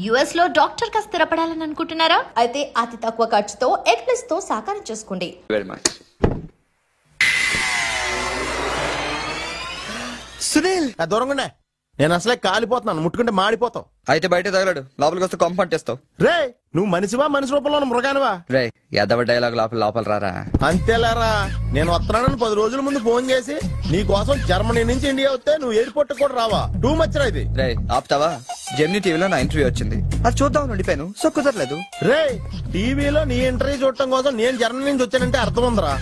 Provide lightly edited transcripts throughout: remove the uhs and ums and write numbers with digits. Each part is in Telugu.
యుఎస్ లో డాక్టర్ గా స్థిరపడాలని అనుకుంటున్నారా? అయితే అతి తక్కువ ఖర్చుతో ఎగ్ప్లస్ తో సాకారం చేసుకోండి. Very much. సునీల్ దూరంగా నేను అసలే కాలిపోతున్నాను, ముట్టుకుంటే మాడిపోతావు. అయితే బయట తగలడు, లోపలికి వస్తే కాంపౌండ్ చేస్తావు. రే నువ్వు మనిషివా మనిషి రూపంలో మృగానివా? రే ఎదవ డైలాగ్ లోపల రారా. అంతేలేరా, నేను వస్తున్నానని 10 రోజుల ముందు ఫోన్ చేసి నీ కోసం జర్మనీ నుంచి ఇండియా వస్తే నువ్వు ఎయిర్పోర్ట్ కూడా రావా? టూ మచ్ రా ఇది. రే ఆపుతావా? జెమినీ టీవీలో నా ఇంటర్వ్యూ వచ్చింది, అది చూద్దాం ఉండిపోయాను. సో కుదరలేదు. రే టీవీలో నీ ఇంటర్వ్యూ చూడటం కోసం నేను జర్మనీ నుంచి వచ్చానంటే అర్థం ఉందిరా.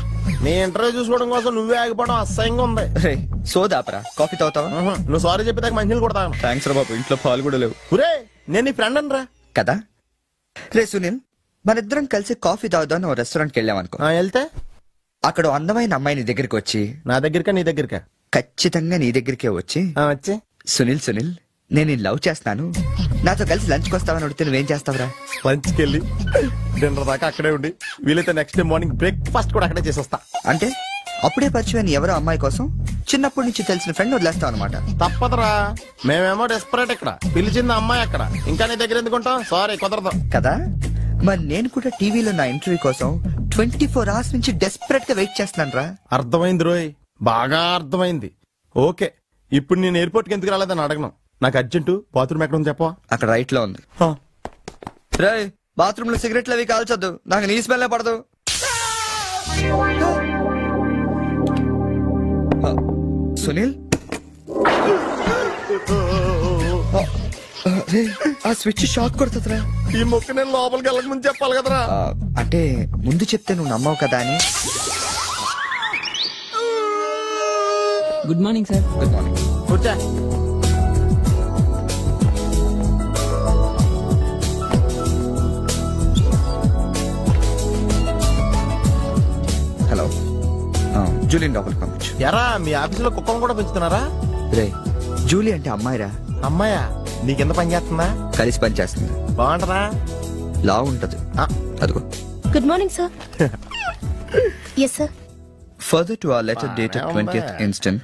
నీ ఇంటర్వ్యూ చూసుకోవడం కోసం నువ్వే ఆగిపోవడం అసహ్యంగా ఉంది. రే సోదాపరా, కాఫీ తాగుతావా? నువ్వు సారీ చెప్పేదాకా మంచినీళ్ళు కూడా తాగను. థ్యాంక్స్ రా బాబు, ఇంట్లో పాలు కూడా లేవు. రే నేను నీ ఫ్రెండ్ అని రా. కదా. రే సునీల్, మనిద్దరం కలిసి కాఫీ తాగుదాం ఓ రెస్టారెంట్ కి వెళ్ళామనుకో. వెళ్తే అక్కడ అందమైన అమ్మాయి నీ దగ్గరికి వచ్చి, నా దగ్గరికా నీ దగ్గరికా? ఖచ్చితంగా నీ దగ్గరికే వచ్చి, వచ్చి సునీల్ నేను లవ్ చేస్తాను, నాతో కలిసి లంచ్కి వస్తావని అడిగితే నువ్వేం చేస్తావురా? లంచ్కి వెళ్ళి డిన్నర్ దాకా అక్కడే ఉండి వీలైతే నెక్స్ట్ డే మార్నింగ్ బ్రేక్ఫాస్ట్ కూడా అక్కడే చేసి వస్తా. అంటే అప్పుడే పరిచయం ఎవరో అమ్మాయి కోసం చిన్నప్పటి నుంచి తెలిసిన ఫ్రెండ్ వదిలేస్తావు అనమాట. తప్పదురా, మేమేమో డెస్పరేట్ ఇక్కడ, పిలిచింది అమ్మాయి అక్కడ, ఇంకా నీ దగ్గర ఎందుకుంటాం? సారీ కుదరదు కదా. మరి నేను కూడా టీవీలో నా ఇంటర్వ్యూ కోసం 24 hours నుంచి డెస్పరేట్ గా వెయిట్ చేస్తున్నాను రా. అర్థమైంది రోయ్, బాగా అర్థమైంది. ఓకే, ఇప్పుడు నేను ఎయిర్పోర్ట్ కి ఎందుకు రాలేదని అడగను. నాకు అర్జెంటు బాత్రూమ్ ఎక్కడ ఉంది చెప్పవా? అక్కడ రైట్ లో ఉంది. రే బాత్రూమ్ లో సిగరెట్లు అవి కాల్చొద్దు, నాకు నీ స్మెల్ పడదు. సునీల్ ఆ స్విచ్ షాక్ కొడుతుందిరా. ఈ మొక్క నేను లోపలికి వెళ్ళక ముందు చెప్పాలి కదరా. అంటే ముందు చెప్తే నువ్వు నమ్మవు కదా అని. Good morning sir. Good morning. కూర్చో. హలో, జూలియన్ లోపలికి పంపించు. ఎరా మీ ఆఫీసులో కుక్కను కూడా పెంచుతున్నారా? రే జూలీ అంటే అమ్మాయిరా. అమ్మాయా? నీ కింద పని చేస్తుందా? కలిసి పని చేస్తుంది. బాగుంటదా? లా ఉంటది. అదిగో. Good morning sir. Yes sir. Further to our letter dated 20th instant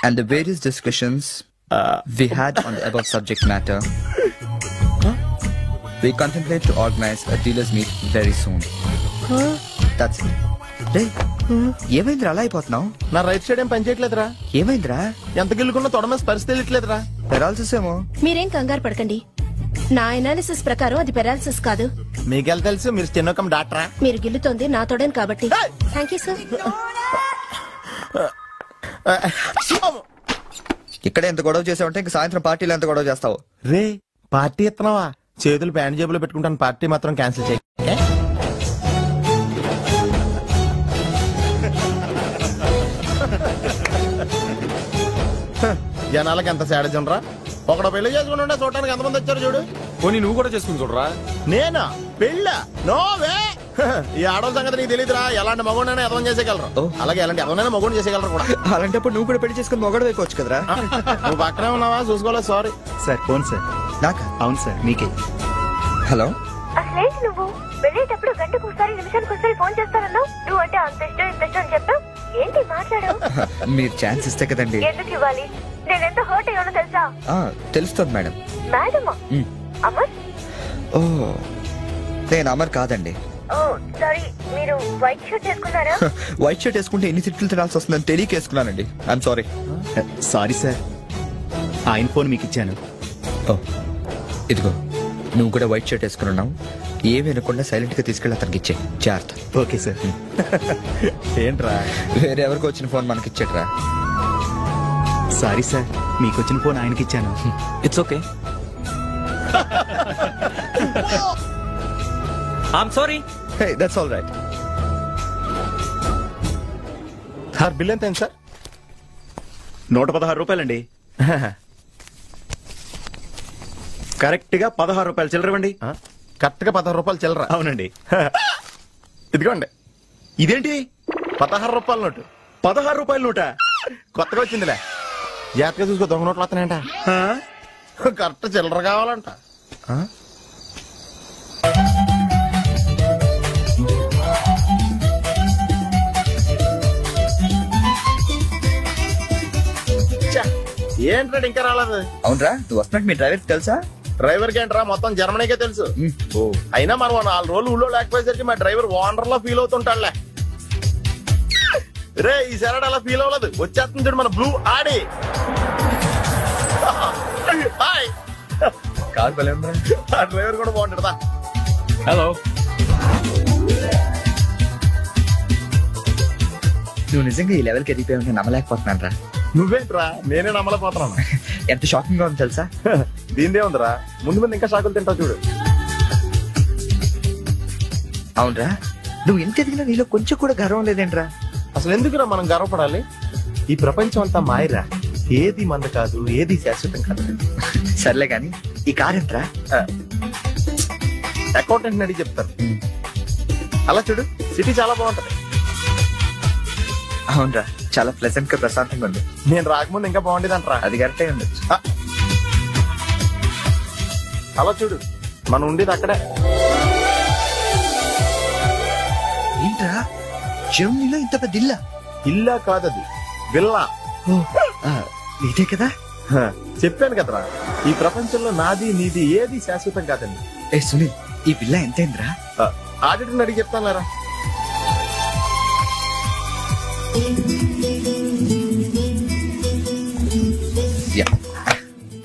and the various discussions we had on the above subject matter, we contemplate to organize a dealers meet very soon. That's it. రే ఏమైందిరా అలా అయిపోతున్నావు? నా రైట్ సైడ్ ఏం పని చేయట్లేదురా. ఏమైందిరా? ఎంత గిల్లుకున్నా తొడమేసి పరిస్థితి తెలియట్లేదురా. పెరాల్సిస్ ఏమో. మీరేం కంగారు పడకండి, నా ఎనాలిసిస్ ప్రకారం అది పెరాలిసిస్ కాదు. మీకెళ్ళ తెలుసు, మీరు చిన్నకం డాక్టరా? మీరు గిల్లుతోంది నా తోడని కాబట్టి. Thank you sir. ఇక్కడ ఎంత గొడవ చేసావంటే ఇంక సాయంత్రం పార్టీలో ఎంత గొడవ చేస్తావు? రే పార్టీ ఇస్తున్నావా? చేతులు ప్యాంట్ జేబులో పెట్టుకుంటాను, పార్టీ మాత్రం క్యాన్సిల్ చేయి. జనాలకి ఎంత సాడజం రా. ఒకడు పెళ్లి చేసుకుని ఉండే చూడటానికి ఎంతమంది వచ్చారు చూడు. పోనీ నువ్వు కూడా చేసుకుని చూడరా. నేనా పెళ్ళ? నోవే. ఈ ఆడవాళ్ళ సంగతి నీకు తెలియదురా. ఎలాంటి మగోడైనా ఎదవం చేసేయగలరు, అలాగే ఎలాంటి ఎదవనైనా మగోడు చేసేయగలరు కూడా. అలాంటప్పుడు నువ్వు కూడా పెళ్లి చేసుకుని మొగడు వేయవచ్చు కదరా. నువ్వు పక్కనే ఉన్నావా? చూసుకోలేదు. Sorry sir. Phone sir. నాకా? అవును సార్, మీకే. హలో. అసలేంటి నువ్వు వెళ్ళేటప్పుడు గంటకు ఒకసారి నిమిషానికి ఒకసారి ఫోన్ చేస్తానన్నావు. నువ్వు అంటే అంత ఇష్టం ఇంత ఇష్టం అని చెప్పావు. ఏంటి మాట్లాడావు? మీరు ఛాన్స్ ఇస్తే కదండి. ఎందుకు ఇవ్వాలి? నేనెంత హర్ట్ అయ్యానో తెలుసా? తెలుస్తుంది మేడం. మేడమా? అమర్? ఓ నేను అమర్ కాదండి. ఓ సారీ, మీరు వైట్ షర్ట్ వేసుకున్నారా? వైట్ షర్ట్ వేసుకుంటే ఎన్ని తిట్లు తినాల్సి వస్తుందని తెలియక వేసుకున్నానండి. I'm sorry. సారీ సార్, ఆయన ఫోన్ మీకు ఇచ్చాను. ఓ ఇదిగో, నువ్వు కూడా వైట్ షర్ట్ వేసుకుని ఉన్నావు. ఏమి వినకుండా సైలెంట్ గా తీసుకెళ్ళి అతనికి ఇచ్చే జాగ్రత్త. Okay sir. ఏంట్రా వేరే ఎవరికి వచ్చిన ఫోన్ మనకి ఇచ్చేట్రా. సారీ సార్, మీకు వచ్చిన ఫోన్ ఆయనకి ఇచ్చాను. It's okay. I'm sorry. Hey that's all right. Sir bill ఎంత సార్? 116 రూపాయలండి. కరెక్ట్ గా 16 రూపాయలు చిల్లరవండి. కరెక్ట్ గా 16 రూపాయలు చిల్లర? అవునండి. ఇదిగోండి. ఇదేంటి? 16 రూపాయల నోటు. 16 రూపాయల నోట? కొత్తగా వచ్చిందిలే. జాగ్రత్తగా చూసుకో, దొంగ నోట్లు వస్తున్నాయంట. కరెక్ట్ చిల్లర కావాలంట. ఏంట్రా ఇంకా రాలేదు? అవునరా, నువ్వు వస్తున్నట్టు మీ డ్రైవర్ తెలుసా? డ్రైవర్ కి ఏంట్రా మొత్తం జర్మనీకే తెలుసు. అయినా మనం 4 రోజులు ఊళ్ళో లేకపోయేసరికి మా డ్రైవర్ ఓనర్ లో ఫీల్ అవుతుంటాడులే. రే ఈ సారి అలా ఫీల్ అవ్వలేదు, వచ్చేస్తుంది చూడు మన బ్లూ ఆడి. హాయ్. కార్ భలే ఉందా? ఆ డ్రైవర్ కూడా బాగుంటాడా? హలో. నువ్వు నిజంగా ఈ లెవెల్కి ఎదిగిపోయి నమ్మలేకపోతున్నాను రా. నువ్వేంట్రా, నేనే నమ్మలేకపోతున్నాను. ఎంత షాకింగ్ గా ఉంది తెలుసా? దీనిదే ఉందిరా, ముందు ముందు ఇంకా షాకులు తింటావు చూడు. అవునరా, నువ్వు ఎంత ఎదిగినా నీలో కొంచెం కూడా గర్వం లేదేంట్రా? అసలు ఎందుకురా మనం గర్వపడాలి? ఈ ప్రపంచం అంతా మాయరా, ఏది మంద కాదు, ఏది శాశ్వతం కాదు. సర్లే గాని ఈ కార్ ఎంట్రా? అకౌంటెంట్ అడిగి చెప్తారు. అలా చూడు, సిటీ చాలా బాగుంటది. అవునరా, చాలా ప్లెజెంట్ గా ప్రశాంతంగా ఉంది. నేను రాకముందు ఇంకా బాగుండేదంటరా. అది కరెక్టే ఉండొచ్చు. అలా చూడు, మనం ఉండేది అక్కడే. ఏంట్రా, జర్మనీలో ఇంత పెద్ద ఇల్లా? ఇల్లా కాదది, విల్లా. ఇదే కదా? చెప్పాను కదరా, ఈ ప్రపంచంలో నాది నీది ఏది శాశ్వతం కాదండి. ఏ సునీల్, ఈ బిల్ల ఎంతైందిరా? ఆడిటర్ అడిగి చెప్తాను.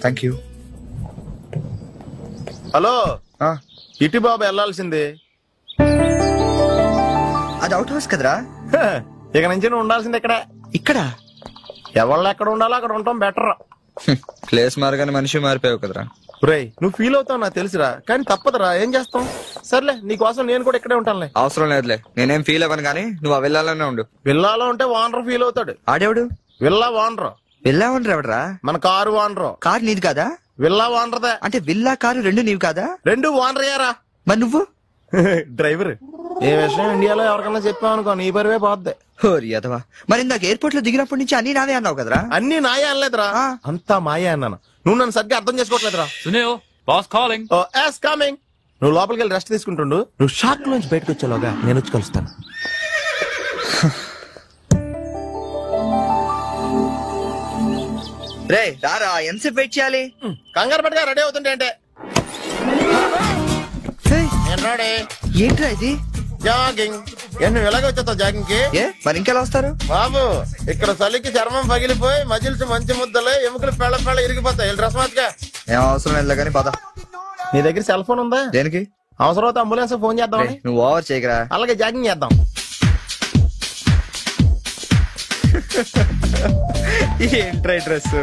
Thank you. హలో, ఇటు బాబు వెళ్ళాల్సింది. అది అవుట్ హౌస్ కదరా? ఇక నుంచి నువ్వు ఉండాల్సింది ఇక్కడ. ఇక్కడ ఎవళ్ళు ఎక్కడ ఉండాలో అక్కడ ఉంటాం బెటర్. ప్లేస్ మారగానే మనిషి మారిపోయావు కదరా. రేయ్, నువ్వు ఫీల్ అవుతావు నాకు తెలుసురా, కానీ తప్పదురా, ఏం చేస్తాం. సర్లే, నీకోసం నేను కూడా ఇక్కడే ఉంటానులే. అవసరం లేదులే, నేనేం ఫీల్ అవ్వను కానీ నువ్వు ఆ విల్లాలోనే ఉండు. విల్లాలో ఉంటే ఓనర్ ఫీల్ అవుతాడు. ఆడేవాడు? Villa owner. విల్లా ఓనర్ ఎవడరా? మన కారు ఓనర్. కారు నీది కాదా? విల్లా ఓనర్దే. అంటే విల్లా కారు రెండు నీవు కాదా? రెండు ఓనర్ అయ్యారా. మరి నువ్వు డ్రైవర్. ఏ విషయం ఇండియాలో ఎవరికన్నా చెప్పావు అనుకో, నీ పరివే పోద్ది. హోరి అదవా, మరి ఇందాక ఎయిర్పోర్ట్ లో దిగినప్పటి నుంచి అన్ని నావే అన్నావు కదరా? అన్ని నాయే అనలేదురా, అంతా మాయే అన్నాను. నువ్వు నన్ను సరిగ్గా అర్థం చేసుకోవట్లేదురా. Sunil, boss calling. కమింగ్. నువ్వు లోపలికి వెళ్ళి రెస్ట్ తీసుకుంటుండు, నువ్వు షాక్ నుంచి బయటకు వచ్చేలోగా నేను వచ్చి కలుస్తాను. రే రారా, ఎంతసేపు వెయిట్ చేయాలి? కంగారు పట్టుగా రెడీ అవుతుంటే అంటే. ఏంట్రా ఇది? జాగింగ్. నువ్వు ఎలాగ వచ్చేస్తావు జాగింగ్ కి? మరి ఇంకెలా వస్తారు బాబు? ఇక్కడ చలికి చర్మం పగిలిపోయి మజిల్స్ మంచి ముద్దలు, ఎముకలు పెళ్ళ పెళ్ళ ఇరిగిపోతాయి. డ్రెస్ మార్చుగా. ఏం అవసరం లేదు కానీ పద. నీ దగ్గర సెల్ ఫోన్ ఉందా? దేనికి? అవసరం అయితే అంబులెన్స్ ఫోన్ చేద్దాం. నువ్వు ఓవర్ చేయకరా. అలాగే జాగింగ్ చేద్దాం. ఏంట్రా డ్రెస్?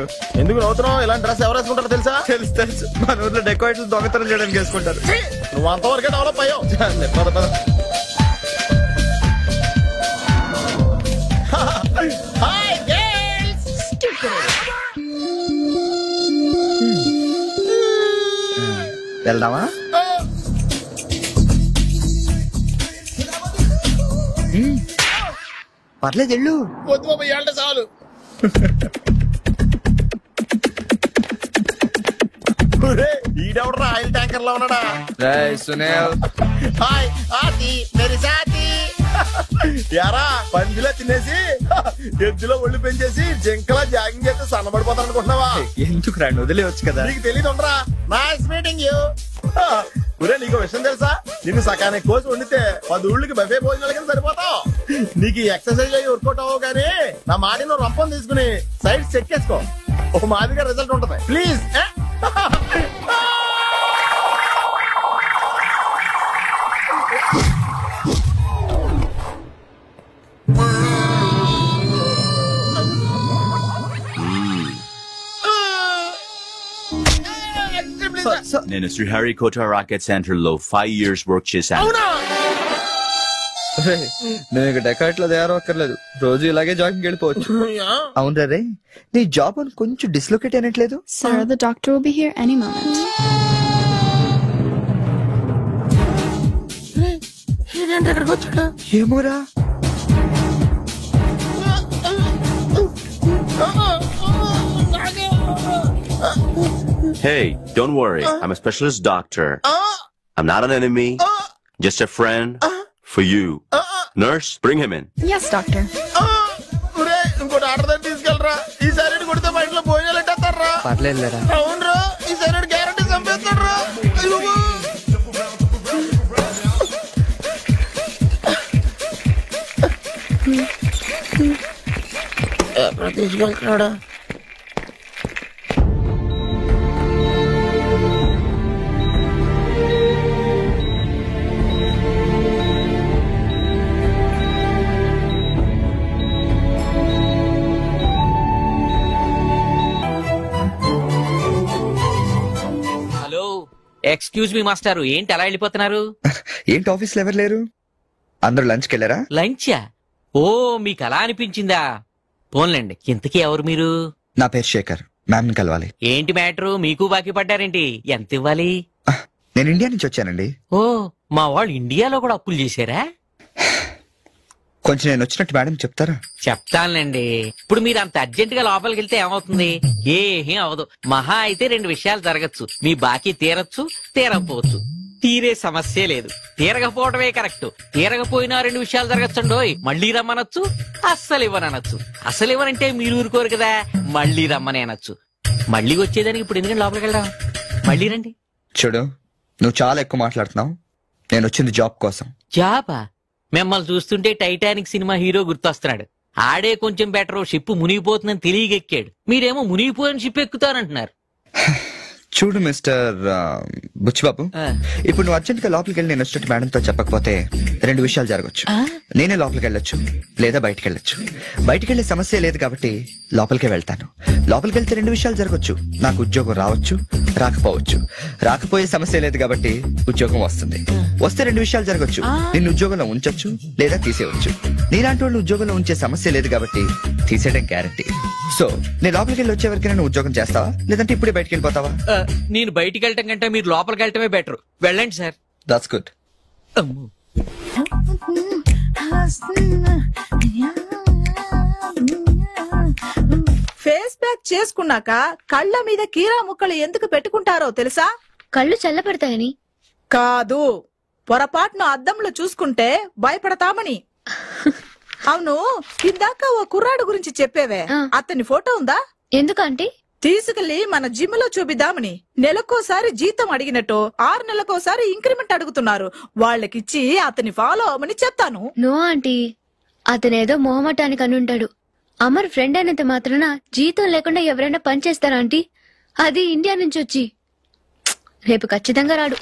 ఎందుకు నవ్వుతున్నావు? ఇలాంటి డ్రెస్ ఎవరు వేసుకుంటారో తెలుసా? తెలుసు తెలుసు, మన ఊర్లో డెకోరేట్లు దొంగతనం చేయడానికి వేసుకుంటారు. నువ్వు అంతవరకే డెవలప్ అయ్యావు. పద పద. వెళ్దామా? పర్లేదు వెళ్ళు. వద్దు బాబు, ఏళ్ళ చాలు. ఈడెవడరా ఆయిల్ ట్యాంకర్ లో ఉన్నాడా? సునీల్, హాయ్ ఆతి మేరీ సాతి. యారా, పందిలా తినేసి ఎద్దులో ఒళ్ళు పెంచేసి జింకలా జాగింగ్ చేస్తే సన్నబడిపోతాను అనుకుంటున్నావా? ఎందుకు రా, వదిలేవచ్చు కదా. నీకు తెలియదు ఉండరా. Nice meeting you. ఒరే, నీకు విషయం తెలుసా? నిన్ను సకానికి కోసి వండితే 10 ఊళ్ళకి బఫే భోజనాల కింద సరిపోతావు. నీకు ఈ ఎక్సర్సైజ్ అయ్యి వర్కౌట్ అవ్వవు కానీ నా మాటి నువ్వు రంపం తీసుకుని సైడ్ చెక్ చేసుకో, ఒక మాదిరిగా రిజల్ట్ ఉంటది. ప్లీజ్. నేను శ్రీహరికోట రాకెట్ సెంటర్ లో 5 years వర్క్ చేశాను. నువ్వు ఇక డెకాట్ లో తయారక్కర్లేదు, రోజు ఇలాగే జాగింగ్ వెళ్ళిపోవచ్చు. అవును రే, నీ జాబ్ అని కొంచెం dislocate అయినట్లేదు? Sir, the doctor will be here any moment. ఏమోరా. Hey, don't worry. I'm a specialist doctor. I'm not an enemy. Just a friend for you. Nurse, bring him in. Yes, doctor. ఇంకోటి ఆర్డర్ దగ్గర తీసుకెళ్ళరా. ఈ సైడ్ కొడితే బయటలో భోజనాలు ఎట్టేస్తారా? పర్లేదులేరా. అవునరా, ఈ సైడ్ గ్యారెంటీ చంపేస్తారా. ఎప్పుడు తీసుకెళ్తున్నాడు? హలో, ఎక్స్క్యూజ్ మీ మాస్టారు, ఏంటి అలా వెళ్ళిపోతున్నారు? ఏంటి ఆఫీస్ లో ఎవరు లేరు? అందరూ లంచ్కి వెళ్ళారా? లంచా? ఓ, మీకు అలా అనిపించిందా? పోన్లేండి. ఇంతకీ ఎవరు మీరు? నా పేరు శేఖర్. మ్యామ్ ని కలవాలి. ఏంటి మ్యాటరు? మీకు బాకీ పడ్డారేంటి? ఎంత ఇవ్వాలి? నేను ఇండియా నుంచి వచ్చానండి. ఓ, మా వాళ్ళు ఇండియాలో కూడా అప్పులు చేశారా? కొంచెం నేను వచ్చినట్టు మేడం చెప్తారా? చెప్తానులేండి. ఇప్పుడు మీరు అంత అర్జెంట్ గా లోపలికి వెళ్తే ఏమవుతుంది? ఏం అవదు. మహా అయితే 2 విషయాలు జరగచ్చు. మీ బాకీ తీరచ్చు, తీరకపోవచ్చు. తీరే సమస్య లేదు. తీరకపోవడమే కరెక్ట్. తీరకపోయినా 2 విషయాలు జరగచ్చండోయ్. మళ్ళీ రమ్మనొచ్చు, అస్సలు ఇవ్వనొచ్చు. అసలు ఇవ్వనంటే మీరు ఊరుకోరు కదా, మళ్ళీ రమ్మని అనొచ్చు. మళ్ళీ వచ్చేదానికి ఇప్పుడు ఎందుకంటే లోపలికి వెళ్దాం. మళ్ళీ రండి. చూడు, నువ్వు చాలా ఎక్కువ మాట్లాడుతున్నావు. నేను వచ్చింది జాబ్ కోసం. జాబా? మిమ్మల్ని చూస్తుంటే టైటానిక్ సినిమా హీరో గుర్తొస్తున్నాడు. ఆడే కొంచెం బెటర్. షిప్ మునిగిపోతుందని తెలియగెక్కాడు. మీరేమో మునిగిపోయిన షిప్ ఎక్కుతానంటున్నారు. చూడు మిస్టర్ బుచ్చిబాబు, ఇప్పుడు నువ్వు అర్జెంట్ గా లోపలికి వెళ్ళి నేను వచ్చినట్టు మేడంతో చెప్పకపోతే 2 విషయాలు జరగచ్చు. నేనే లోపలికి వెళ్ళొచ్చు, లేదా బయటికి వెళ్ళొచ్చు. బయటికి వెళ్ళే సమస్య లేదు కాబట్టి లోపలికే వెళ్తాను. లోపలికి వెళ్తే 2 విషయాలు జరగచ్చు. నాకు ఉద్యోగం రావచ్చు, రాకపోవచ్చు. రాకపోయే సమస్య లేదు కాబట్టి ఉద్యోగం వస్తుంది. వస్తే 2 విషయాలు జరగచ్చు. నిన్ను ఉద్యోగంలో ఉంచొచ్చు, లేదా తీసేయవచ్చు. నీలాంటి వాళ్ళు ఉద్యోగంలో ఉంచే సమస్య లేదు కాబట్టి తీసేయడం గ్యారంటీ. సో నేను లోపలికి వెళ్ళి వచ్చే వరకు నేను ఉద్యోగం చేస్తావా, లేదంటే ఇప్పుడే బయటికి వెళ్ళిపోతావా? నేను బయటికి వెళ్ళటం కంటే మీరు లోపలికి వెళ్ళటమే బెటర్. వెళ్ళండి sir. That's good. Face pack చేసుకున్నాక కళ్ళ మీద కీరా ముక్కలు ఎందుకు పెట్టుకుంటారో తెలుసా? కళ్ళు చల్లబడతాయని కాదు, పొరపాటును అద్దంలో చూసుకుంటే భయపడతామని. అవును, ఇందాక ఓ కుర్రాడు గురించి చెప్పేవే, అతని ఫోటో ఉందా? ఎందుకంటే తీసుకెళ్లి మన జిమ్ లో చూపిద్దామని. నెలకోసారి జీతం అడిగినట్టు 6 నెలకోసారి ఇంక్రిమెంట్ అడుగుతున్నారు. వాళ్ళకిచ్చి అతని ఫాలో అవ్వమని చెప్తాను. నో ఆంటీ, అతనేదో మొహమాటానికి అనుంటాడు. అమర్ ఫ్రెండ్ అయినంత మాత్రాన జీతం లేకుండా ఎవరైనా పనిచేస్తారా ఆంటీ? అది ఇండియా నుంచి వచ్చి. రేపు ఖచ్చితంగా రాడు.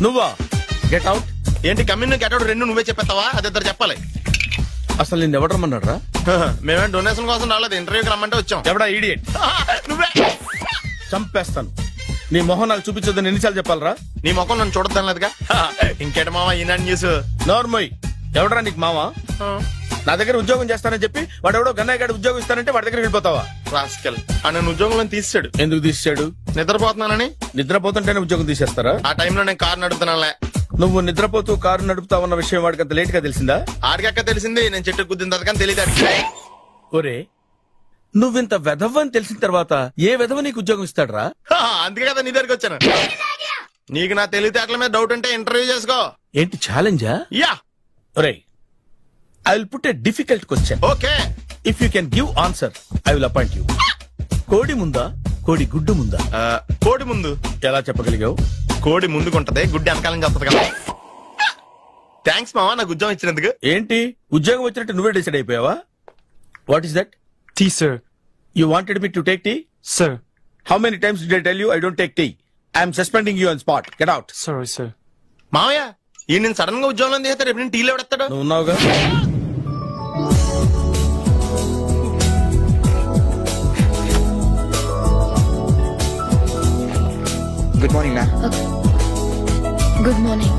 నువ్వా? Get out. ఏంటి కమిన్ గెట్ అవుట్ 2 నువ్వే చెప్పేస్తావా? అది ఇద్దరు చెప్పాలి. అసలు నేను ఎవరు రమ్మన్నారా? మేమే డొనేషన్ కోసం రాలేదు, ఇంటర్వ్యూకి రమ్మంటే వచ్చాం. ఎవడా ఈడియట్? నువ్వే. చంపేస్తాను. నీ మొహం నాకు చూపించొద్దని ఎన్నిసార్లు చెప్పాలరా? నీ మొహం నన్ను చూడద్దాం లేదుగా. ఇంకేట మావా ఈనాడు న్యూస్. నోర్మోయ్, ఎవడరా నీకు మావా? నా దగ్గర ఉద్యోగం చేస్తానని చెప్పి వాడు ఎవడో గన్నయ్య గారి ఉద్యోగం ఇస్తానంటే వాడి దగ్గర వెళ్ళిపోతావా? రాస్కెల్. నన్ను ఉద్యోగంలో తీసాడు. ఎందుకు తీసాడు? నిద్రపోతున్నానని. నిద్రపోతుంటేనే ఉద్యోగం తీసేస్తారా? ఆ టైంలో నేను కారు నడుపుతున్నానులే. నువ్వు నిద్రపోతూ కారు నడుపుతావన్న విషయం వాడికి అంత లేట్ గా తెలిసిందా? ఆడికక్క తెలిసింది, నేను చెట్టు కుద్దిన తర్వాత కానీ తెలియదు. ఒరే, నువ్వింత వెధవ్ అని తెలిసిన తర్వాత ఏ వెధవ నీకు ఉద్యోగం ఇస్తాడరా? అందుకే కదా నీ దగ్గరికి వచ్చాను. నీకు నా తెలివితేటల మీద డౌట్ ఉంటే ఇంటర్వ్యూ చేసుకో. ఏంటి ఛాలెంజా? యా. ఒరే, I will put a difficult question. Okay. If you can give answer I will appoint you. కోడి ముందా, కోడి గుడ్డు ముందా? కోడి ముందు. ఎలా చెప్పగలిగావు? కోడి ముందుకుంటది, గుడ్డి వెనకాలని చెప్తుంది కదా. థ్యాంక్స్ మావా నాకు ఉద్యోగం ఇచ్చినందుకు. ఏంటి ఉద్యోగం వచ్చినట్టు నువ్వే డిసైడ్ అయిపోయావా? What is that? Tea sir. You wanted me to take tea? Sir. How many times did I tell you I don't take tea? I am suspending you on spot. Get out. Sorry, sir. మావయ్య, ఈ నేను సడన్ గా ఉద్యోగంలో తీస్తే రేపు నేను టీలో ఎవడెత్తాడు? నువ్వు ఉన్నావుగా. Good morning ma'am. Good morning.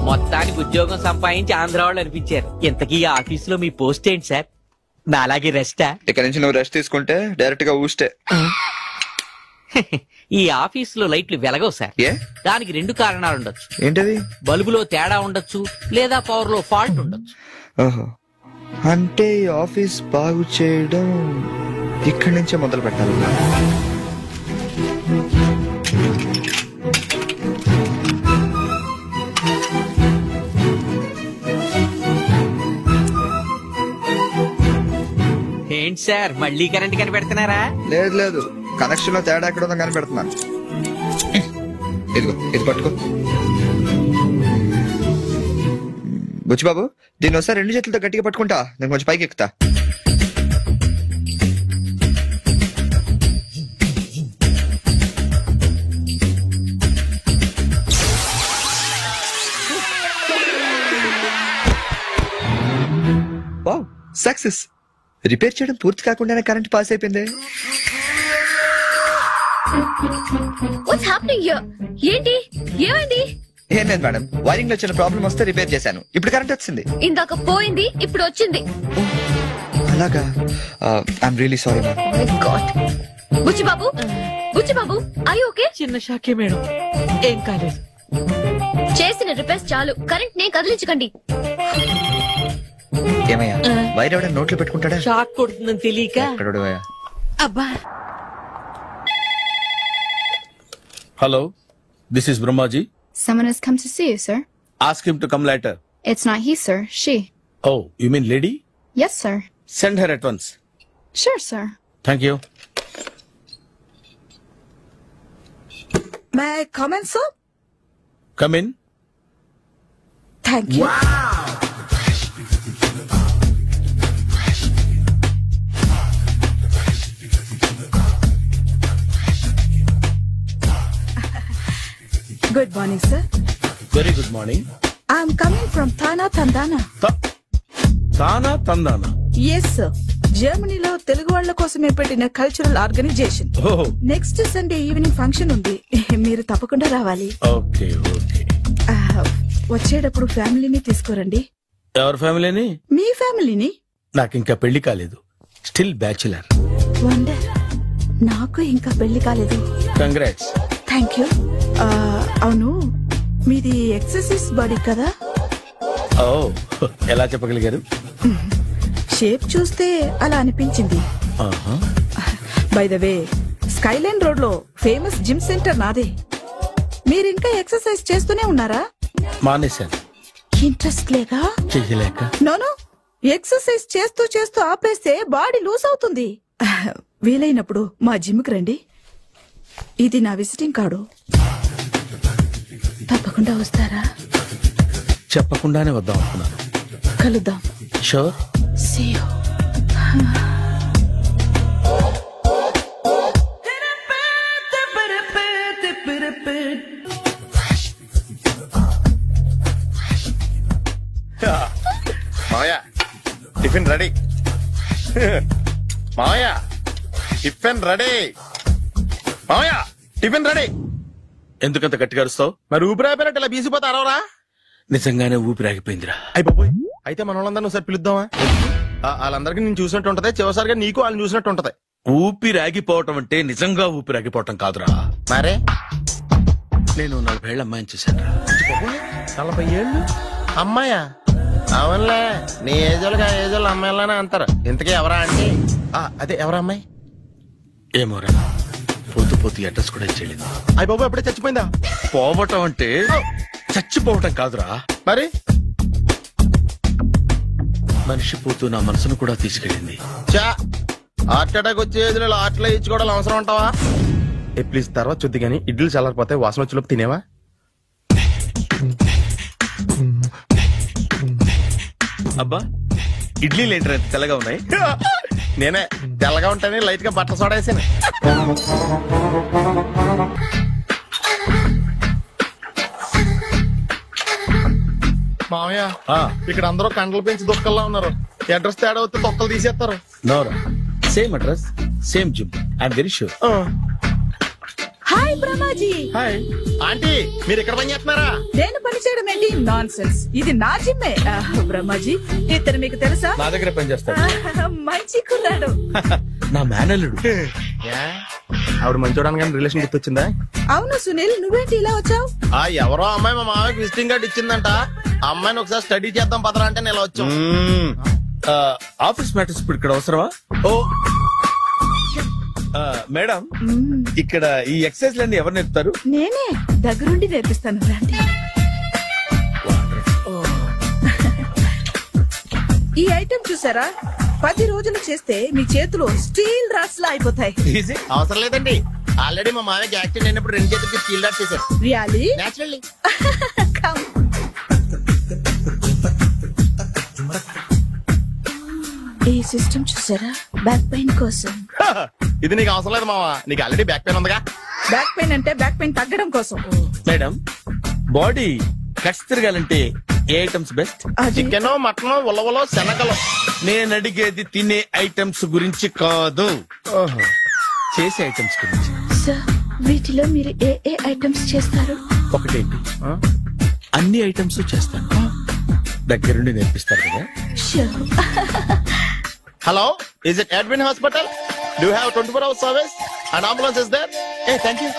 మొత్తానికి ఉద్యోగం సంపాదించి ఆంధ్ర వాళ్ళు అనిపించారు. ఇంతకీ ఈ ఆఫీసులో మీ పోస్ట్ ఏంటి సార్? నా అలాగే రెస్టా? ఇక్కడ నుంచి నువ్వు రెస్ట్ తీసుకుంటే డైరెక్ట్ గా ఊస్తే. ఈ ఆఫీసులో లైట్లు వెలగవు సార్. దానికి 2 కారణాలు ఉండొచ్చు. ఏంటది? బల్బులో తేడా ఉండొచ్చు, లేదా పవర్ లో ఫాల్ట్ ఉండొచ్చు. ఓహో, అంటే ఈ ఆఫీస్ బాగు చేయడం ఇక్కడి నుంచే మొదలు పెట్టాలి. ఏంటి సార్ మళ్ళీ కరెంట్ కనిపెడుతున్నారా? లేదు లేదు, కనెక్షన్ లో తేడా ఎక్కడ ఉందో కనిపెడుతున్నాను. ఇదిగో ఇది పట్టుకో. బుచ్చిబాబు, దీన్ని ఒకసారి 2 చేతులతో గట్టిగా పట్టుకుంటా, నేను కొంచెం పైకి ఎక్కుతా. Wow, success. రిపేర్ చేయడం పూర్తి కాకుండానే కరెంట్ పాస్ అయిపోయింది. What's happening here? ఏంటి, ఏమైంది? ఏం లేదు మేడం, వైరింగ్ లో చిన్న ప్రాబ్లం వస్తే రిపేర్ చేశాను, ఇప్పుడు కరెంట్ వచ్చింది. ఇందాక పోయింది, ఇప్పుడు వచ్చింది. అలాగా? I'm really sorry ma'am. My god. Buchibabu, Buchibabu, I okay? చిన్న షాకే మేడం, ఏం కాలేదు. చేసిన రిపేర్స్ చాలు, కరెంట్ నే కదిలించకండి. ఏమయ్యా, వైర్ ఎవడైనా నోట్లో పెట్టుకుంటాడా? షాక్ కొడుతుందని తెలియక. అబ్బా. Hello, this is Brahmaji. Someone has come to see you, sir. Ask him to come later. It's not he, sir. She. Oh, you mean lady? Yes, sir. Send her at once. Sure, sir. Thank you. May I come in, sir? Come in. Thank you. Good morning, sir. Very good morning. I'm coming from Thana Tandana. Thana Tandana? Yes, sir. జర్మనీలో తెలుగు వాళ్ళ కోసమే పెట్టిన cultural organisation. Next Sunday evening function ఉంది, మీరు తప్పకుండా రావాలి. Okay okay. వచ్చేటప్పుడు ఫ్యామిలీని తీసుకురండి. ఎవరి ఫ్యామిలీని? మీ ఫ్యామిలీని. నాకు ఇంకా పెళ్లి కాలేదు, స్టిల్ బ్యాచులర్. వండర్, నాకు ఇంకా పెళ్లి కాలేదు. కంగ్రాట్స్. Thank you. అవును, మీది ఎక్సర్సైజ్ బాడీ కదా? ఓ, ఎలా చెప్పగలిగారు? షేప్ చూస్తే అలా అనిపించింది. By the way, Skyline road లో ఫేమస్ జిమ్ సెంటర్ నాదే. మీరు ఇంకా ఎక్సర్సైజ్ చేస్తూనే ఉన్నారా? మానేశాను. ఇంట్రెస్ట్ లేక? చెయ్యలేక. నోను, ఎక్సర్సైజ్ చేస్తూ చేస్తూ ఆపేస్తే బాడీ లూజ్ అవుతుంది. వీలైనప్పుడు మా జిమ్ కి రండి. ఇది నా విజిటింగ్ కార్డు. తప్పకుండా వస్తారా? చెప్పకుండానే వద్దాం అనుకున్నాను. కలుద్దాం. షూర్. See you. మావయ్య, టిఫిన్ రెడీ. మావయ్య, టిఫిన్ రెడీ. మావయ్య, టిఫిన్ రెడీ. ఎందుకంత గట్టిగా అరుస్తావు? మరి ఊపిరాయిపోయినట్టు ఇలా బీసిపోతే అరవరా? నిజంగానే ఊపిరాగిపోయిందిరా. అయిపోయి అయితే మన వాళ్ళందరినీ ఒకసారి పిలుద్దామా? వాళ్ళందరికీ నేను చూసినట్టు ఉంటది, చివరిసారిగా నీకు వాళ్ళని చూసినట్టు ఉంటది. ఊపిరాగిపోవటం అంటే నిజంగా ఊపిరాగిపోవటం కాదురా. మరే నేను 40 ఏళ్ల అమ్మాయిని చూశాను. 40 ఏళ్ళు అమ్మాయా? అవునులే, నీ ఏజోళ్ళకి ఆ ఏజోళ్ళు అమ్మాయిలానే అంటారు. ఇంతకీ ఎవరా అంటే? అదే ఎవరా అమ్మాయి? ఏమోరా, పోతూ పోతూ అడ్రస్ కూడా ఇచ్చేయలేదు. అయ్య బాబు, ఎప్పుడే చచ్చిపోయిందా? పోవటం అంటే చచ్చిపోవటం కాదురా. మరి మనిషి పోతూ నా మనసును కూడా తీసుకెళ్ళింది. చా, హార్ట్ అటాక్ వచ్చే ఏజ్లో హార్ట్లో ఇచ్చుకోవడం అవసరం ఉంటావా? ప్లీజ్ తర్వాత చూద్ది కానీ ఇడ్లీ చల్లారిపోతాయి, వాసన వచ్చేలోపు తినేవా? అబ్బా, ఇడ్లీలు ఏంటి తెల్లగా ఉన్నాయి? నేనే తెల్లగా ఉంటానే లైట్ గా బట్టలు సోడేసాను. మామయ్య, ఇక్కడ అందరూ కండలు పెంచి దుక్కల్లా ఉన్నారు. అడ్రస్ తేడా వస్తే తొక్కలు తీసేస్తారు. నోరా, same address, same gym. I'm very sure. Hi Brahmaji. Hi aunty, మీరు ఇక్కడ పని చేస్తున్నారా? నేను పని చేయడం ఏంటి? నాన్ సెన్స్, ఇది నా జిమ్మే. బ్రహ్మాజీ, ఇతను మీకు తెలుసా? నా దగ్గర పని చేస్తాడు. మంచి కుర్రాడు. నా మేనల్లుడు. ఆవిడ మంచి చూడడానికి రిలేషన్ గుర్తొచ్చిందా? అవును సునీల్, నువ్వేంటి ఇలా వచ్చావు? ఎవరో అమ్మాయి మా మామయ్యకి విజిటింగ్ కార్డు ఇచ్చిందంట. ఆ అమ్మాయిని ఒకసారి స్టడీ చేద్దాం పదరా అంటే నేను వచ్చాం. ఆఫీస్ మ్యాటర్స్ ఇప్పుడు ఇక్కడ అవసరమా? ఓ మేడం, ఇక్కడ ఈ ఎక్సర్సైజ్ లన్నీ ఎవరు నేర్పుతారు? నేనే దగ్గరుండి నేర్పిస్తాను, రండి. ఈ ఐటెం చూసారా? 10 రోజులు చేస్తే మీ చేతులు స్టీల్ రాట్స్ లా అయిపోతాయి. ఈజీ, అవసరం లేదండి. ఆల్రెడీ మా మామయ్యకి యాక్సిడెంట్ అయినప్పుడు 2 చేతులకి స్టీల్ డాట్ చేశారు. రియల్లీ? నేచురల్లీ. ఈ సిస్టమ్ చూసారా, బ్యాక్ పెయిన్ కోసం. ఇది నీకు అవసరం లేదు మావా, నీకు ఆల్రెడీ బ్యాక్ పెయిన్ ఉందిగా. బ్యాక్ పెయిన్ అంటే బ్యాక్ పెయిన్ తగ్గడం కోసం. మేడం, బాడీ కట్స్ తిరగాలంటే ఏ ఐటమ్స్ బెస్ట్? చికెన్, మటన్, ఉలవలో, శనగలు. నేను అడిగేది తినే ఐటమ్స్ గురించి కాదు, చేసే ఐటమ్స్ గురించి. సార్, వీటిలో మీరు ఏ ఏ ఐటమ్స్ చేస్తారు? ఒకటేంటి, అన్ని ఐటమ్స్ చేస్తాను. దగ్గరుండి నేర్పిస్తారు కదా. Hello, is it admin hospital? Do have 24 hours service and ambulance is there? Ah thank you.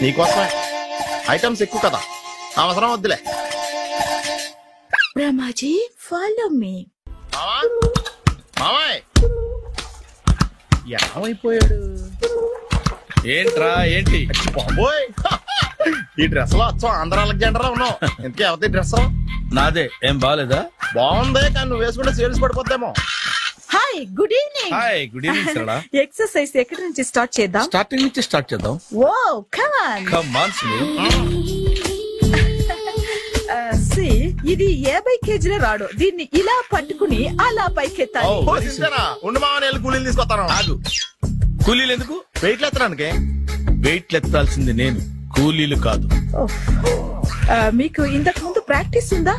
నీకోసమే ఐటమ్స్ ఎక్కువ కదా, అవసరం వద్దులే. Brahmaji, follow me. మామాయ్ ఏమైపోయాడు? ఏంట్రా ఏంటి? బాబోయ్, ఈ డ్రెస్ లో వచ్చాం ఆంధ్ర అలెగ్జాండర్ ఉన్నావు. ఇంతకీ ఎవరి డ్రెస్? నాదే. ఏం బాగాలేదా? బాగుంది, కానీ నువ్వు వేసుకుంటే సేల్స్ పడిపోద్దేమో. Hi, good evening. Hi, good evening Sarala. Exercise ఎక్కడి నుంచి స్టార్ట్ చేద్దాం? స్టార్టింగ్ నుంచి స్టార్ట్ చేద్దాం. Oh come on. Come on Sunil. ఇది 50 కేజీల రాడు. దీన్ని ఇలా పట్టుకుని అలా పైకెత్తాలి. ఉండు మామ, నేను కూలీలు తీసుకొస్తాను. ఆగు, కూలీలు ఎందుకు? వెయిట్లు ఎత్తడానికి. వెయిట్లు ఎత్తాల్సింది నేను, కూలీలు కాదు. మీకు ఇంతకు ముందు ప్రాక్టీస్ ఉందా?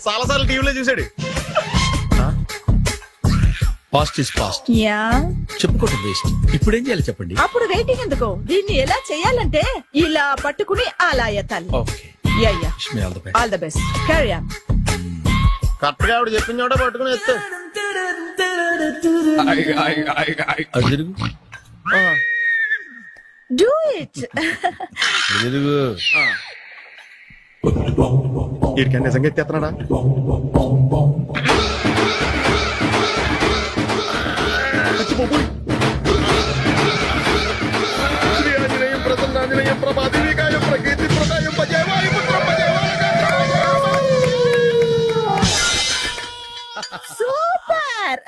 చాలా సార్లు టీవీలో చూసాడు. Past is past. యా, చెప్పుకోవటం వేస్ట్. ఇప్పుడు ఏం చేయాలి చెప్పండి. అప్పుడు వెయిటింగ్ ఎందుకు? దీన్ని ఎలా చేయాలంటే ఇలా పట్టుకుని అలా ఎత్తాలి. Okay, yeah yeah, all the best. All the best. Carry on. Correct గా ఆవిడ చెప్పిన చోట పట్టుకుని ఎత్తు. అటు తిరుగు, డూ ఇట్. తిరుగు. వీడికి నిజంగా ఎత్తేస్తున్నాడా? శ్రీ ఆంజనేయం ప్రసన్నాంజనేయం ప్రభాదేవికాయం ప్రకీర్తి ప్రదాయం భజేవాయు పుత్రం super.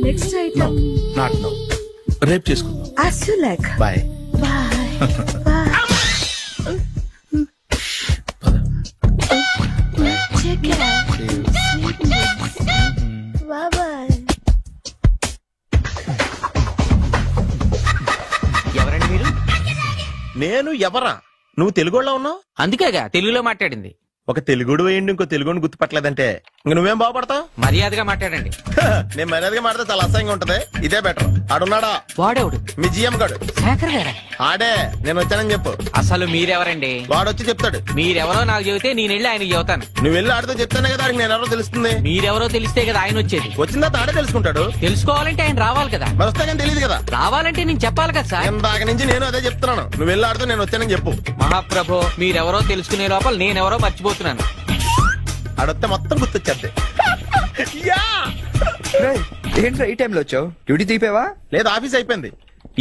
Next item. Not now, రేపు చేసుకుందాం. As you like. Bye. Check it out. Bye bye. ఎవరండి మీరు? నేను ఎవరా? నువ్వు తెలుగులో ఉన్నావు. అందుకేగా తెలుగులో మాట్లాడింది. ఒక తెలుగుడు వేయండి, ఇంకో తెలుగుని గుర్తుపట్టలేదంటే ఇంక నువ్వేం బాగుపడతావు? మర్యాదగా మాట్లాడండి. నేను మర్యాదగా మాట్లాడితే చాలా అసహ్యంగా ఉంటది. ఇదే బెటర్. ఆడున్నాడా? వాడేవుడు? మీ జిఎం గాడు. శేఖర్ గారా? ఆడే. నేను వచ్చానని చెప్పు. అసలు మీరెవరండి? వాడొచ్చి చెప్తాడు. మీరెవరో నాకు చెబితే నేను వెళ్ళి ఆయనకి చెబుతాను. నువ్వు వెళ్ళి ఆడితో చెప్తానే కదా ఆడికి నేను ఎవరో తెలుస్తుంది. మీరెవరో తెలిస్తే కదా ఆయన వచ్చేది. వచ్చిందా ఆడే తెలుసుకుంటాడు. తెలుసుకోవాలంటే ఆయన రావాలి కదా. మరి వస్తే కానీ తెలియదు కదా. రావాలంటే నేను చెప్పాలి కదా సార్. ఇందాక నుంచి నేను అదే చెప్తున్నాను. నువ్వు వెళ్ళి ఆడితో నేను వచ్చానని చెప్పు. మహాప్రభు, మీరెవరో తెలుసుకునే లోపల నేనెవరో మర్చిపోతున్నాను. ఆడొస్తే మొత్తం గుర్తొచ్చేద్ది. ఏంట్రా ఈ టైంలో వచ్చావు? డ్యూటీ తీపేవా? లేదు, ఆఫీస్ అయిపోయింది.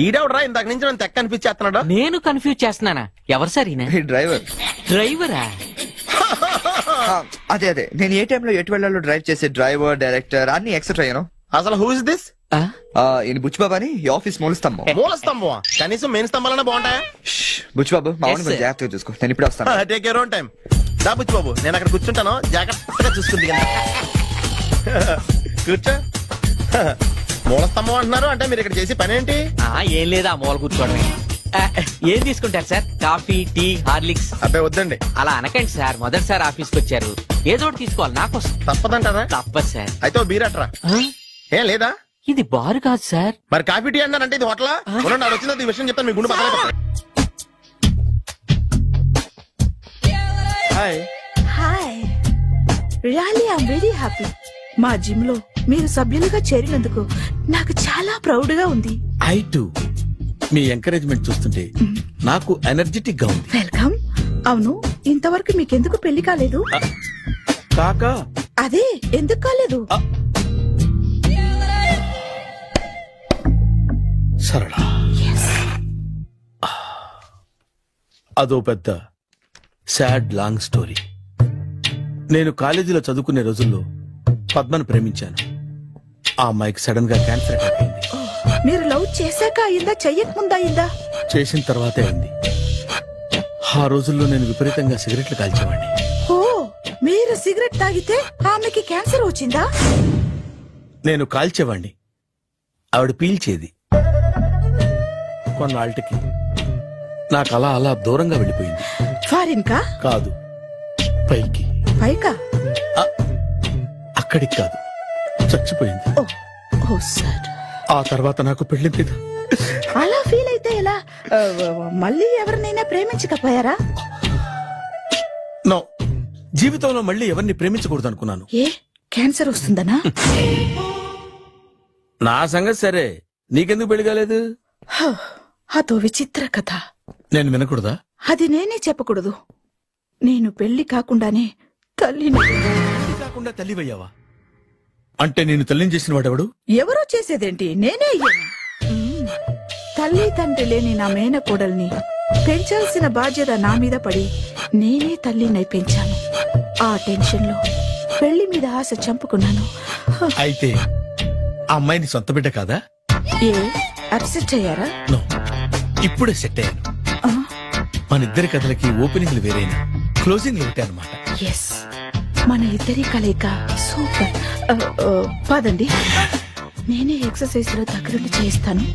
ఈడెవడరా ఇందాక నుంచి నన్ను తెక్క అనిపించేస్తున్నాడు. నేను కన్ఫ్యూజ్ చేస్తున్నానా? ఎవరు సార్ ఈయన? డ్రైవర్. డ్రైవరా? అదే అదే, నేను ఏ టైంలో ఎటు వెళ్ళాలో డ్రైవ్ చేసే డ్రైవర్, డైరెక్టర్ అన్ని ఎక్సెట్రా. యూనో. అసలు హూ ఇస్ దిస్? ఈయన బుచ్చిబాబు అని, ఈ ఆఫీస్ మూల స్తంభం. మూల స్తంభం? కనీసం మెయిన్ స్తంభాలనే బాగుంటాయా? బుచ్చిబాబు, మా Yes, కొంచెం sir. జాగ్రత్తగా చూసుకో. నేను ఇప్పుడు వస్తాను. Take your own time. దా బుచ్చిబాబు, నేను అక్కడ కూర్చుంటాను, జాగ్రత్తగా చూసుకుంది. కూర్చో. మూల స్తంభం అంటున్నారు అంటే మీరు ఇక్కడ చేసి పని ఏంటి? ఏం లేదా, మూల కూర్చోవడమే. ఏం తీసుకుంటారు సార్? Coffee, tea, Horlicks? అబ్బాయి వద్దండి. అలా అనకండి సార్, మొదటిసారి ఆఫీస్కి వచ్చారు. ఏదో ఒకటి తీసుకోవాలి నా కోసం. తప్పదంటారా? తప్పదు సార్. అయితే ఓ బీర్ అట్రా. ఏం లేదా? ఇది బారు కాదు సార్. మరి కాఫీ టీ అన్నారంటే ఇది హోటలా? నాడు వచ్చింది ఈ విషయం చెప్తాను, మీ గుండె పక్కన. Hi. Hi, really I'm very happy. మా జిమ్ లో మీరు సభ్యులుగా చేరినందుకు నాకు చాలా ప్రౌడ్ గా ఉంది. I to. మీ ఎంకరేజ్మెంట్ చూస్తుంటే నాకు ఎనర్జెటిక్ గా ఉంది. వెల్కమ్. అవును, ఇంతవరకు మీకెందుకు పెళ్లి కాలేదు? కాకా. అదే, ఎందుకు కాలేదు? సరళ, అదో పెద్ద సాడ్ లాంగ్ స్టోరీ. నేను కాలేజీలో చదువుకునే రోజుల్లో పద్మను ప్రేమించాను. ఆ అమ్మాయికి సడన్ గా క్యాన్సర్ అటాక్ అయింది. మీరు లవ్ చేశాక అయిందా, చెయ్యక ముందా అయిందా? చేసిన తర్వాతే అయింది. ఆ రోజుల్లో నేను విపరీతంగా సిగరెట్లు కాల్చేవాడిని. ఓ, మీరు సిగరెట్ తాగితే ఆమెకి క్యాన్సర్ వచ్చిందా? నేను కాల్చేవాణ్ణి, ఆవిడ పీల్చేది. కొన్నాళ్ళకి నాకు అలా అలా దూరంగా వెళ్ళిపోయింది. ఫారిన్ కా? కాదు, పైకి. పైకా? అక్కడికి కాదు, చచ్చిపోయింది. ఓ సార్. ఆ తర్వాత నాకు పెళ్లి మీద. అలా ఫీల్ అయితే ఎలా? మళ్ళీ ఎవరినైనా ప్రేమించకపోయారా? నో, జీవితంలో మళ్ళీ ఎవరిని ప్రేమించకూడదు అనుకున్నాను. ఏ, క్యాన్సర్ వస్తుందనా? నా సంగతి సరే, నీకెందుకు పెళ్లి కాలేదు? అదో విచిత్ర కథ. నేను వినకూడదా? అది నేనే చెప్పకూడదు. నేను పెళ్లి కాకుండానే తల్లిని. పెళ్లి కాకుండా తల్లివయ్యావా? అంటే నేను తల్లిని చేసిన వాడెవడు? ఎవరో చేసేదేంటి, నేనే అయ్యాను. తల్లి తండ్రి లేని నా మేనకోడల్ని పెంచాల్సిన బాధ్యత నా మీద పడి నేనే తల్లినై పెంచాను. ఆ టెన్షన్ లో పెళ్లి మీద ఆశ చంపుకున్నాను. అయితే ఆ అమ్మాయిని సొంత బిడ్డ కాదా? ఏ, అప్సెట్ అయ్యారా? నో, ఇప్పుడే సెట్ అయ్యాను. మన ఇద్దరి కథలకి ఓపెనింగ్లు వేరైనా క్లోజింగ్లు ఒకటే అన్నమాట. ఎస్, మన ఇద్దరి కలయిక సూపర్. పదండి, నేనే ఎక్సర్సైజ్ లో దగ్గరుండి చేయిస్తాను.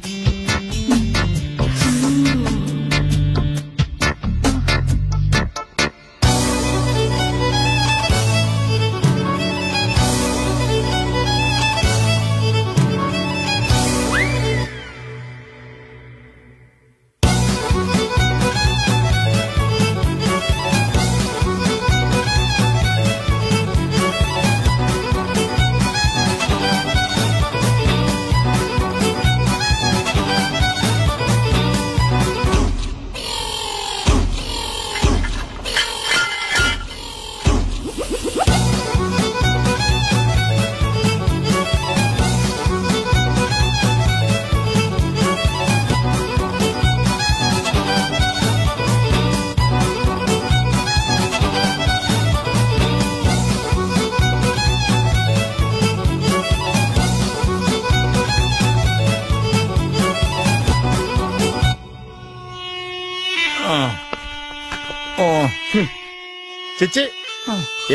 చిచ్చి,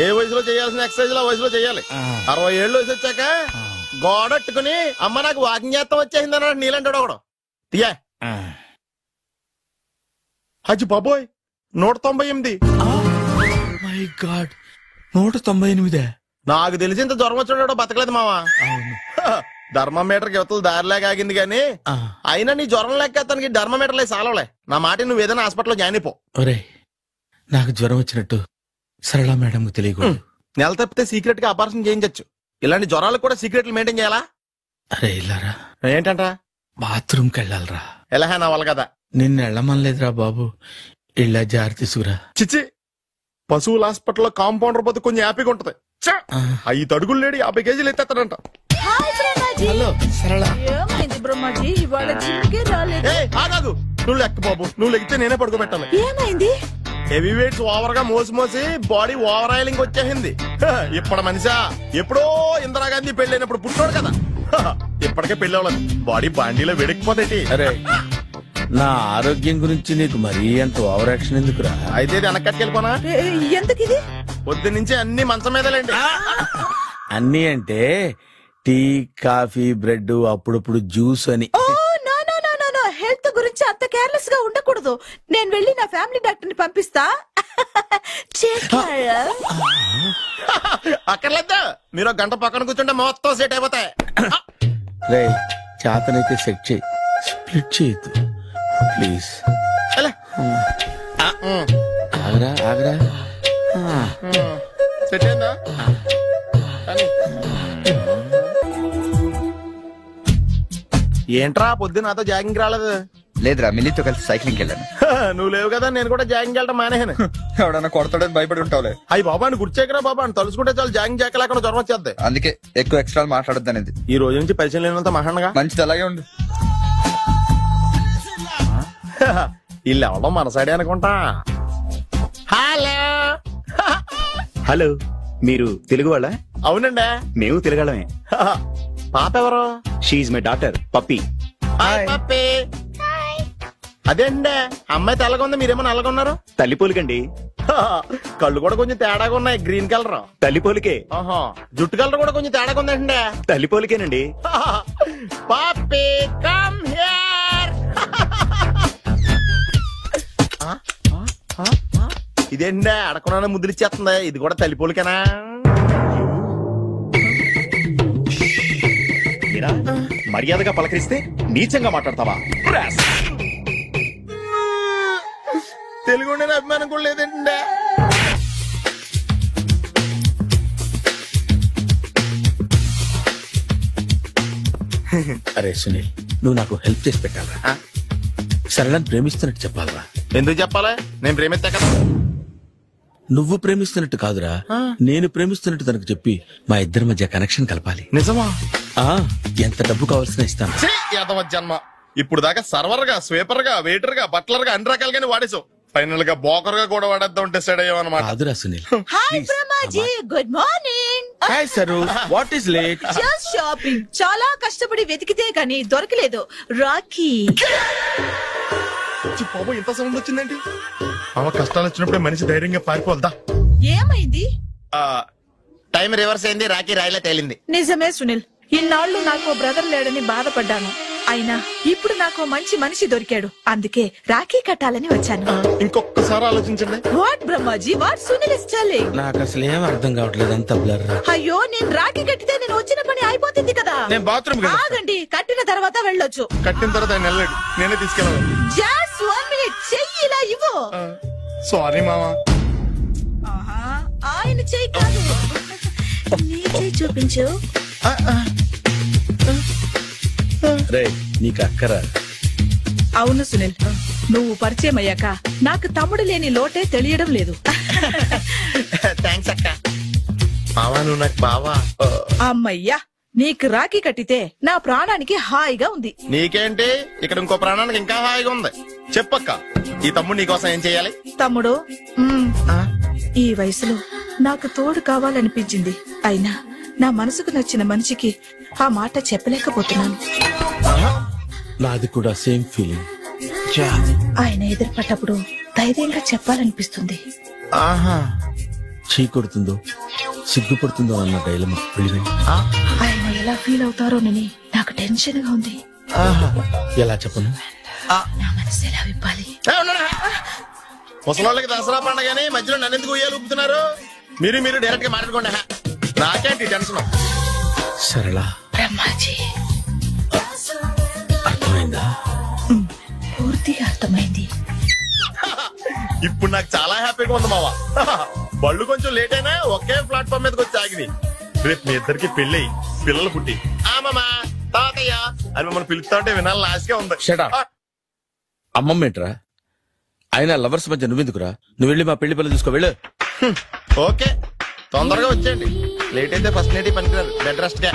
ఏ వయసులో చేయాల్సిన ఎక్సర్సైజ్ ఆ వయసులో చేయాలి. 60 ఏళ్ళు వయసు వచ్చాక గోడట్టుకుని అమ్మ నాకు వాకింగ్ చేస్తాం వచ్చేసింది అన్నాడు నీలంటాడు ఒకడు. తీయా అచ్చి బాబోయ్, 198. My God, 198. నాకు తెలిసి ఇంత జ్వరం వచ్చాడో బతకలేదు మావా. ధర్మమీటర్ యువతలు దారిలాగా ఆగింది గాని అయినా నీ జ్వరం లెక్క తనకి ధర్మమీటర్లే సాలవలే. నా మాట నువ్వు ఏదైనా హాస్పిటల్లో జాయిన్ అయిపో. ఒరే, నాకు జ్వరం వచ్చినట్టు సరళ మేడం తెలియకూడదు. నెల తప్పితే సీక్రెట్ గా ఆపరేషన్ చేయించచ్చు. ఇలాంటి జ్వరాలకు కూడా సీక్రెట్లు మెయింటైన్ చేయాలా? అరే ఇల్లారా, ఏంటంట? బాత్రూమ్కి వెళ్ళాలరా. ఎలాహా నా వాళ్ళ కదా. నిన్ను వెళ్ళమనలేదురా బాబు, ఇళ్ళ జారి తీసుకురా. చిచ్చి, పశువుల హాస్పిటల్లో కాంపౌండర్ పోతే కొంచెం హ్యాపీగా ఉంటది. 5 అడుగులు లేడి 50 కేజీలు ఎత్తేస్తాడంట. హలో సరళ. ఏమైంది బ్రహ్మాజీ, ఇవాళ జిమ్కే రాలేదు? ఆగాదు, నువ్వు లెక్క బాబు, నువ్వు లెక్కితే నేనే పడుకోబెట్టాలి. ఏమైంది? హెవీ వెయిట్స్ ఓవర్ గా మోసి బాడీ ఓవర్ ఆయిలింగ్ వచ్చేసింది. ఇప్పుడు మనిషా ఎప్పుడో ఇందిరాగాంధీ పెళ్ళైనప్పుడు పుట్టినోడు కదా. ఇప్పటికే పెళ్లి అవ్వలేదు, బాడీ బాండీలో వెడికిపోతే. అరే, నా ఆరోగ్యం గురించి నీకు మరీ అంత ఓవర్ యాక్షన్ ఎందుకురా? అయితే ఇది వెనక్కట్టుకెళ్ళిపోనా? ఎందుకు ఇది? పొద్దు నుంచి అన్ని మంచం మీదలేండి. అన్ని అంటే టీ, కాఫీ, బ్రెడ్, అప్పుడప్పుడు జ్యూస్ అని. హెల్త్ గురించి అంత కేర్లెస్ గా ఉండకూడదు. నేను వెళ్ళి నా ఫ్యామిలీ డాక్టర్ ని పంపిస్తా. అక్కర్లేదు, మీరు 1 గంట పక్కన కూర్చుంటే మొత్తం సెట్ అయిపోతాయి. రే, చేతనైతే సెట్ చేయి, స్ప్లిట్ చేయొద్దు ప్లీజ్. ఆగరా ఆగరా. సెట్ అయిందా? ఏంట్రా పొద్దు నాతో జాగింగ్ రాలేదు? లేదురా, మిల్లీతో కలిసి సైక్లింగ్ వెళ్ళాను. నువ్వు లేవు కదా, నేను కూడా జాగింగ్ వెళ్ళడం మానేహాను. ఎవడన్నా కొడతాడని భయపడి ఉంటావులే. అయ్యి బాబా, అని గుర్చేకరా బాబా, అని తలుసుకుంటే చాలు జాగింగ్ చేయలేకుండా జ్వరం వచ్చేద్ది. అందుకే ఎక్కువ ఎక్స్ట్రా మాట్లాడద్దు అనేది. ఈ రోజు నుంచి పరిచయం లేనంత మహానగా మంచిది, అలాగే ఉండు. వీళ్ళు ఎవడో మన సైడే అనుకుంటా. హలో హలో, మీరు తెలుగు వాళ్ళ? అవునండి. మేము తిరగలమే. పాప ఎవరు? షీఈ్ మై డాటర్ పప్పి. పప్పి. అదేండి అమ్మాయి తెల్లగా ఉంది, మీరేమో నల్లగా ఉన్నారు. తల్లి పోలికండి. కళ్ళు కూడా కొంచెం తేడాగా ఉన్నాయి, గ్రీన్ కలర్. తల్లి పోలికే. జుట్టు కలర్ కూడా కొంచెం తేడాగా ఉందండి. తల్లి పోలికేనండి. పప్పి కమ్ హియర్. ఇదేంటి అడగకుండా ముద్దులిచ్చేస్తుంది, ఇది కూడా తల్లి పోలికేనా? మర్యాదగా పలకరిస్తే నీచంగా మాట్లాడతావా? తెలుగు ఉండే అభిమానం కూడా లేదండి. అరే సునీల్, నువ్వు నాకు హెల్ప్ చేసి పెట్టాలరా. సరళని ప్రేమిస్తున్నట్టు చెప్పాలరా. ఎందుకు చెప్పాలి? నేను ప్రేమిస్తా కదా. నువ్వు ప్రేమిస్తున్నట్టు కాదురా, నేను ప్రేమిస్తున్నట్టు తనకు చెప్పి మా ఇద్దరి మధ్య కనెక్షన్ కలపాలి. నిజమా? ఎంత డబ్బు కావాల్సిన ఇస్తాను. యాదవ జన్మ. ఇప్పుడు దాకా సర్వర్ గా, స్వీపర్ గా, వెయిటర్ గా, బట్లర్ గా అన్ని రకాలుగానే వాడేసావు. ఫైనల్ గా బోకర్ గా కూడా వాడేద్దాం డిసైడ్ అయ్యామన్నమాట. కాదురా Sunil. Hi Brahmaji, good morning. Hi sir, what is late? Just shopping. చాలా కష్టపడి వెతికితే గానీ దొరకలేదు. రాఖీ. బాబు ఇంత సౌండ్ వచ్చిందండి. అమ్మ కష్టాలు వచ్చినప్పుడే మనిషి ధైర్యంగా పారిపోద్దా. ఏమైంది? టైం రివర్స్ అయింది, రాఖీ రాయిలా తేలింది. నిజమే సునీల్, ఇన్నాళ్లు నాకు బ్రదర్ లేడని బాధపడ్డాను. అయినా ఇప్పుడు నాకు మంచి మనిషి దొరికాడు, అందుకే రాఖీ కట్టాలని వచ్చాను. ఇంకొకసారి ఆలోచించండి. What Brahmaji, what Sunil is telling? నాకు అసలు ఏం అర్థం కావట్లేదు, అంత బ్లర్. అయ్యో, నేను రాఖీ కట్టితే నేను వచ్చిన పని అయిపోతుంది కదా. నేను బాత్రూమ్ ఆగండి, కట్టిన తర్వాత వెళ్ళొచ్చు. కట్టిన తర్వాత ఆయన వెళ్ళాడు, నేనే తీసుకెళ్ళాను. జస్ట్ 1 minute, చెయ్యి ఇలా ఇవ్వు. సారీ మామా. ఆయన చెయ్యి కాదు, నీ చెయ్యి చూపించు. రే, నీకు అక్కరా? అవును సునీల్, నువ్వు పరిచయం అయ్యాక నాకు తమ్ముడు లేని లోటే తెలియడం లేదు. థ్యాంక్స్ అక్క. మావా నువ్వు నాకు బావా. అమ్మయ్యా, నీకు రాఖీ కట్టితే నా ప్రాణానికి హాయిగా ఉంది. నీకేంటి, ఇక్కడ ఇంకో ప్రాణానికి ఇంకా హాయిగా ఉంది. చెప్పక్క, ఈ తమ్ముడు నీకోసం ఏం చెయ్యాలి? తమ్ముడు, ఈ వయసులో నాకు తోడు కావాలనిపించింది. అయినా నా మనసుకు నచ్చిన మనిషికి ఆ మాట చెప్పలేకపోతున్నాను. నాది కూడా సేమ్ ఫీలింగ్. ఆయన ఎదురుపడ్డప్పుడు ధైర్యంగా చెప్పాలనిపిస్తుంది. చీ కొడుతుందో సిగ్గుపడుతుందో అన్న డైలమా. ఆయన ఎలా ఫీల్ అవుతారోనని నాకు టెన్షన్ గా ఉంది. ఎలా చెప్పను? నా మనసు ఎలా విప్పాలి? ముసలోళ్ళకి దసరా పండగని మధ్యలో నన్ను ఎందుకు ఉయ్యాలు ఊపుతున్నారు? మీరు డైరెక్ట్ గా మాట్లాడుకోండి, నాకేంటి టెన్షన్. సరళ, బ్రహ్మాజీ, అర్థమైందా? పూర్తిగా అర్థమైంది. ఇప్పుడు నాకు చాలా హ్యాపీగా ఉంది మావా. బళ్ళు కొంచెం లేట్ అయినా ఒకే ప్లాట్ఫామ్ మీదకి వచ్చి ఆగింది. రేపు మీ ఇద్దరికి పెళ్లి, పిల్లలు పుట్టి ఆమమ్మా తాతయ్య అని మిమ్మల్ని పిలుస్తా ఉంటే వినాలని ఆశగా ఉంది. అమ్మమ్మ ఏంట్రా? అయినా లవర్స్ మధ్య నువ్వెందుకురా? నువ్వు వెళ్ళి మా పెళ్లి పిల్లలు చూసుకో, వెళ్ళు. ఓకే, తొందరగా వచ్చేయండి. లేట్ అయితే ఫస్ట్ నైట్ పనికిరారు, బెడ్ రెస్ట్ గా.